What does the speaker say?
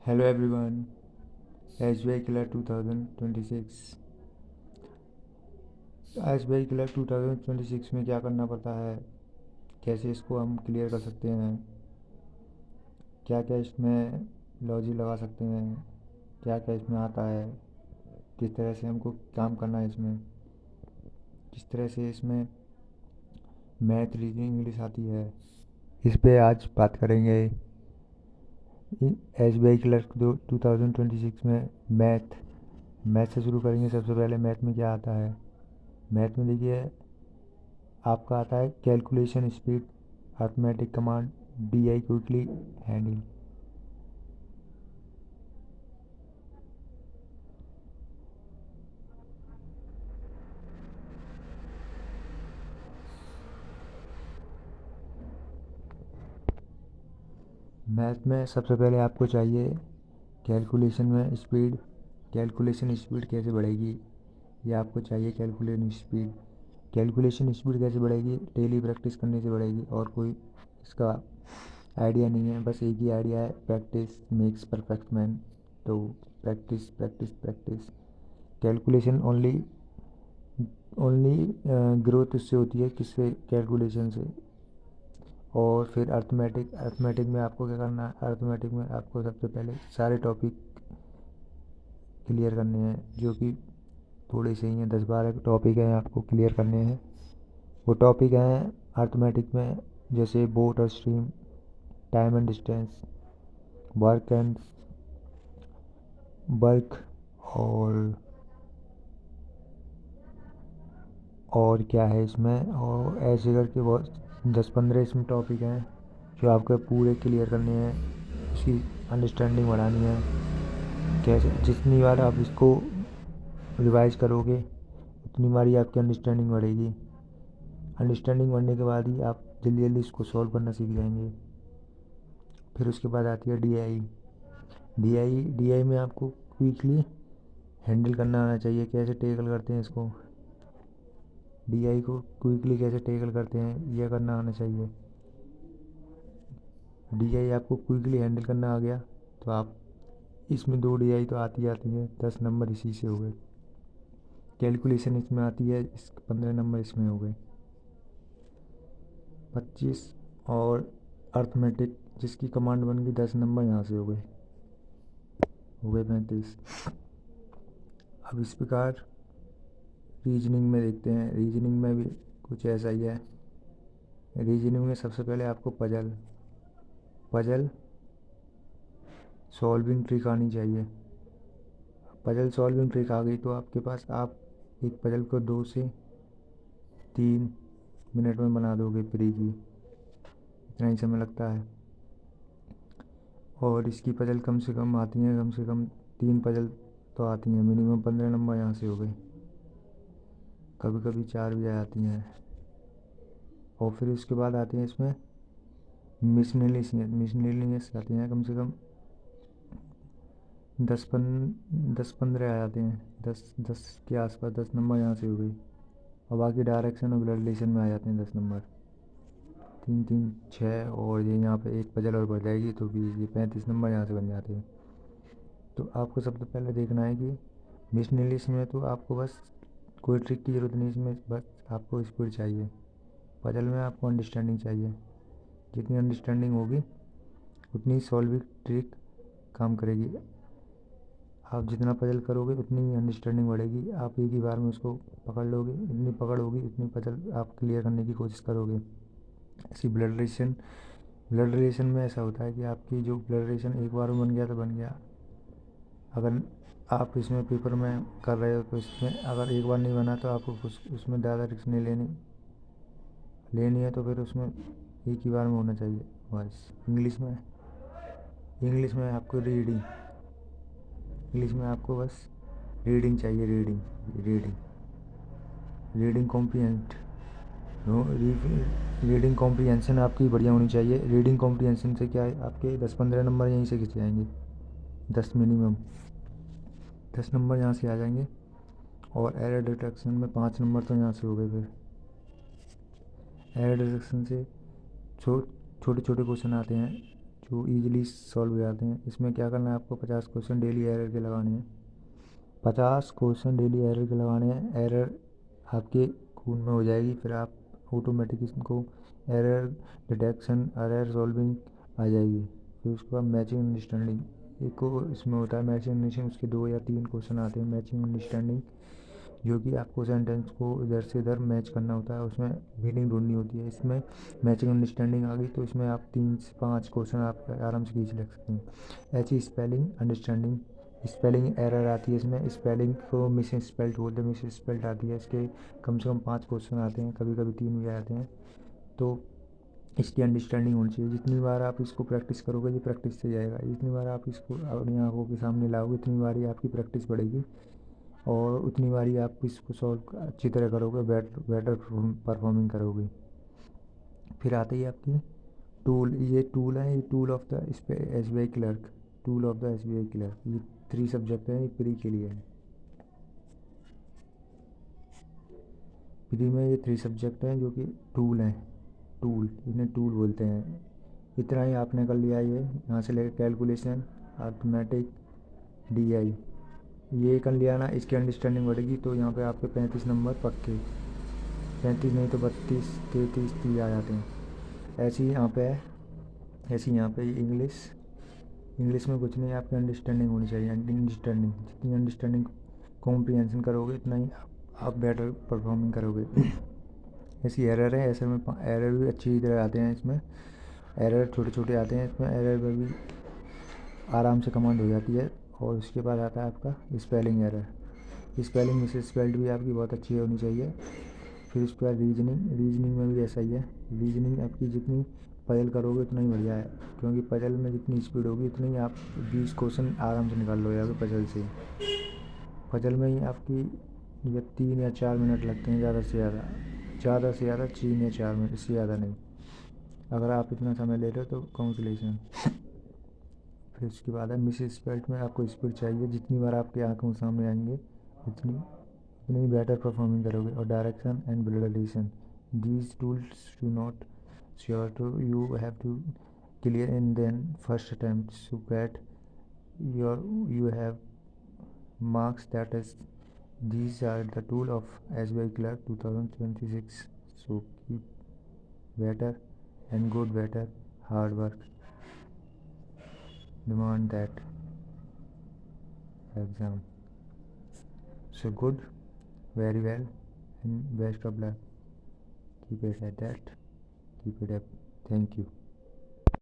Hello everyone, SBI Killer 2026। SBI Killer 2026 में क्या करना पड़ता है, कैसे इसको हम क्लियर कर सकते हैं, क्या क्या इसमें लॉजिक लगा सकते हैं, क्या क्या इसमें आता है, किस तरह से हमको काम करना है इसमें, किस तरह से इसमें मैथ रीजनिंग इंग्लिश आती है, इस पे आज बात करेंगे। SBI Killer 2026 में मैथ से शुरू करेंगे। सबसे पहले मैथ में क्या आता है। मैथ में देखिए आपका आता है calculation speed, arithmetic command, DI quickly handle. Math में सबसे पहले आपको चाहिए कैलकुलेशन में स्पीड। कैलकुलेशन स्पीड कैसे बढ़ेगी, ये आपको चाहिए। कैलकुलेशन स्पीड कैसे बढ़ेगी, डेली प्रैक्टिस करने से बढ़ेगी। और कोई इसका आइडिया नहीं है, बस एक ही आइडिया है, प्रैक्टिस मेक्स परफेक्ट मैन। तो practice practice practice. Calculation only only growth इससे होती है, किससे, कैलकुलेशन से। और फिर अर्थमेटिक में आपको क्या करना है। अर्थमेटिक में आपको सबसे पहले सारे टॉपिक क्लियर करने हैं, जो कि थोड़े से ही हैं, 10-12 टॉपिक हैं आपको क्लियर करने हैं। वो टॉपिक हैं अर्थमेटिक में, जैसे बोट और stream, time and distance, work and work, और क्या है इसमें। और ऐसे करके बहुत 10-15 इसमें टॉपिक हैं जो आपको पूरे क्लियर करने हैं, उसकी अंडरस्टैंडिंग बढ़ानी है। कैसे, जितनी बार आप इसको रिवाइज करोगे उतनी बार ही आपकी अंडरस्टैंडिंग बढ़ेगी। अंडरस्टैंडिंग बढ़ने के बाद ही आप जल्दी जल्दी इसको सॉल्व करना सीख जाएंगे। फिर उसके बाद आती है DI में आपको क्विकली हैंडल करना आना चाहिए। कैसे टैकल करते हैं इसको, DI को क्विकली कैसे टैकल करते हैं, यह करना आना चाहिए। DI आपको क्विकली हैंडल करना आ गया तो आप इसमें 2 DI तो आती है, 10 नंबर इसी से हो गए। कैलकुलेशन इसमें आती है, इस 15 नंबर इसमें हो गए, 25। और अर्थमेटिक जिसकी कमांड बन गई, 10 नंबर यहाँ से हो गए 35। अब इस प्रकार रीजनिंग में देखते हैं। रीजनिंग में भी कुछ ऐसा ही है। रीजनिंग में सबसे पहले आपको पजल सॉल्विंग ट्रिक आनी चाहिए। पजल सॉल्विंग ट्रिक आ गई तो आपके पास, आप एक पजल को 2 से 3 मिनट में बना दोगे फ्री की, इतना ही समय लगता है। और इसकी पजल कम से कम आती हैं, कम से कम 3 पजल तो आती हैं मिनिमम। 15 नंबर यहाँ से हो गए, कभी कभी 4 भी आ जाती हैं। और फिर उसके बाद आते हैं इसमें मिसलेनियस आते हैं, कम से कम 10-15 आ जाते हैं, 10 के आसपास। 10 नंबर यहाँ से हो गई। और बाकी डायरेक्शन और ब्लड रिलेशन में आ जाते हैं 10 नंबर, 3-3-6। और ये यहाँ पे एक पजल और बढ़ जाएगी तो भी ये 35 नंबर यहाँ से बन जाते हैं। तो आपको सबसे पहले देखना है कि मिसलेनियस में तो आपको बस कोई ट्रिक की ज़रूरत नहीं, इसमें बस आपको स्पीड चाहिए। पजल में आपको अंडरस्टैंडिंग चाहिए। जितनी अंडरस्टैंडिंग होगी उतनी सॉल्विंग ट्रिक काम करेगी। आप जितना पजल करोगे उतनी ही अंडरस्टैंडिंग बढ़ेगी। आप एक ही बार में उसको पकड़ लोगे, इतनी पकड़ होगी उतनी पजल आप क्लियर करने की कोशिश करोगे। ऐसी ब्लड रिलेशन में ऐसा होता है कि आपकी जो ब्लड रिलेशन एक बार में बन गया तो बन गया। अगर आप इसमें पेपर में कर रहे हो तो इसमें अगर एक बार नहीं बना तो आपको उसमें ज़्यादा रिस्क नहीं लेनी है, तो फिर उसमें एक ही बार में होना चाहिए बस। इंग्लिश में आपको इंग्लिश में आपको बस रीडिंग चाहिए। रीडिंग कॉम्प्रिहेंट रीडिंग कॉम्प्रिहेंशन आपकी बढ़िया होनी चाहिए। रीडिंग कॉम्प्रिहेंशन से क्या है, आपके 10-15 नंबर यहीं से खिंच जाएंगे, 10 मिनिमम 10 नंबर यहाँ से आ जाएंगे। और एरर डिटेक्शन में 5 नंबर तो यहाँ से हो गए। फिर एरर डिटेक्शन से छोटे छोटे क्वेश्चन आते हैं जो ईजिली सॉल्व हो जाते हैं। इसमें क्या करना है, आपको 50 क्वेश्चन डेली एरर के लगाने हैं। 50 क्वेश्चन डेली एरर के लगाने हैं। एरर आपके खून में हो जाएगी, फिर आप ऑटोमेटिक इसको एरर डिटेक्शन, एरर सॉल्विंग आ जाएगी। फिर उसके बाद मैचिंग अंडरस्टैंडिंग, एक को इसमें होता है मैचिंग अंडरस्टैंडिंग। उसके 2 या 3 क्वेश्चन आते हैं मैचिंग अंडरस्टैंडिंग, जो कि आपको सेंटेंस को इधर से इधर मैच करना होता है, उसमें मीनिंग ढूंढनी होती है। इसमें मैचिंग अंडरस्टैंडिंग आ गई तो इसमें आप 3 से 5 क्वेश्चन आप आराम से खींच लग सकते हैं। ऐसी स्पेलिंग अंडरस्टैंडिंग, स्पेलिंग एरर आती है इसमें, स्पेलिंग को मिस स्पेल्ड बोलते हैं, मिस स्पेल्ड आती है। इसके कम से कम 5 क्वेश्चन आते हैं, कभी कभी 3 भी आते हैं। तो इसकी अंडरस्टैंडिंग होनी चाहिए। जितनी बार आप इसको प्रैक्टिस करोगे ये प्रैक्टिस से जाएगा। जितनी बार आप इसको अपनी आंखों के सामने लाओगे उतनी बार ही आपकी प्रैक्टिस बढ़ेगी, और उतनी बार ही आप इसको सॉल्व अच्छी तरह करोगे, बेटर परफॉर्मिंग करोगे। फिर आती है आपकी टूल। ये टूल है, ये tool of the SBI clerk, tool of the SBI clerk. ये 3 सब्जेक्ट हैं, ये प्री के लिए है। प्री में ये 3 सब्जेक्ट हैं जो कि टूल हैं, टूल, इन्हें टूल बोलते हैं। इतना ही आपने कर लिया। ये यहाँ से लेकर कैलकुलेशन, अर्थमेटिक, DI, ये कर लिया ना, इसकी अंडरस्टैंडिंग बढ़ेगी तो यहाँ पे आपके 35 नंबर पक्के, 35 नहीं तो 32, 33, 30 आ जाते हैं। ऐसे ही यहाँ पे है, ऐसे ही यहाँ पे इंग्लिश। इंग्लिश में कुछ नहीं, आपकी अंडरस्टैंडिंग होनी चाहिए। अंडरस्टैंडिंग, जितनी अंडरस्टैंडिंग कॉम्प्रिहेंशन करोगे उतना ही आप बेटर परफॉर्मिंग करोगे। ऐसी एरर है, ऐसे में एरर भी अच्छी तरह आते हैं। इसमें एरर छोटे छोटे आते हैं, इसमें एरर में भी आराम से कमांड हो जाती है। और उसके बाद आता है आपका spelling error. Spelling miss spelled भी आपकी बहुत अच्छी होनी चाहिए। फिर उसके बाद रीजनिंग, रीजनिंग में भी ऐसा ही है। रीजनिंग आपकी जितनी पजल करोगे उतना ही बढ़िया है, क्योंकि पजल में जितनी स्पीड होगी उतनी ही आप 20 क्वेश्चन आराम से निकाल लो जाओगे पजल से। पजल में ही आपकी ये 3 या 4 मिनट लगते हैं ज़्यादा से ज़्यादा, ज़्यादा से ज़्यादा 3 या 4 मिनट, इससे ज़्यादा नहीं। अगर आप इतना समय ले रहे हो तो कॉन्ग्रेचुलेसन। फिर उसके बाद है मिस स्पेल्ट में आपको स्पीड चाहिए। जितनी बार आपकी आंखों के सामने आएंगे उतनी उतनी बेटर परफॉर्मिंग करोगे। और direction and blood relation, these tools do not sure to you have to clear in then first attempt so that you have marks, that is these are the tool of SBI Clerk 2026. So keep better and good better hard work demand that exam. So good, very well, and best of luck. Keep it at that, keep it up. Thank you.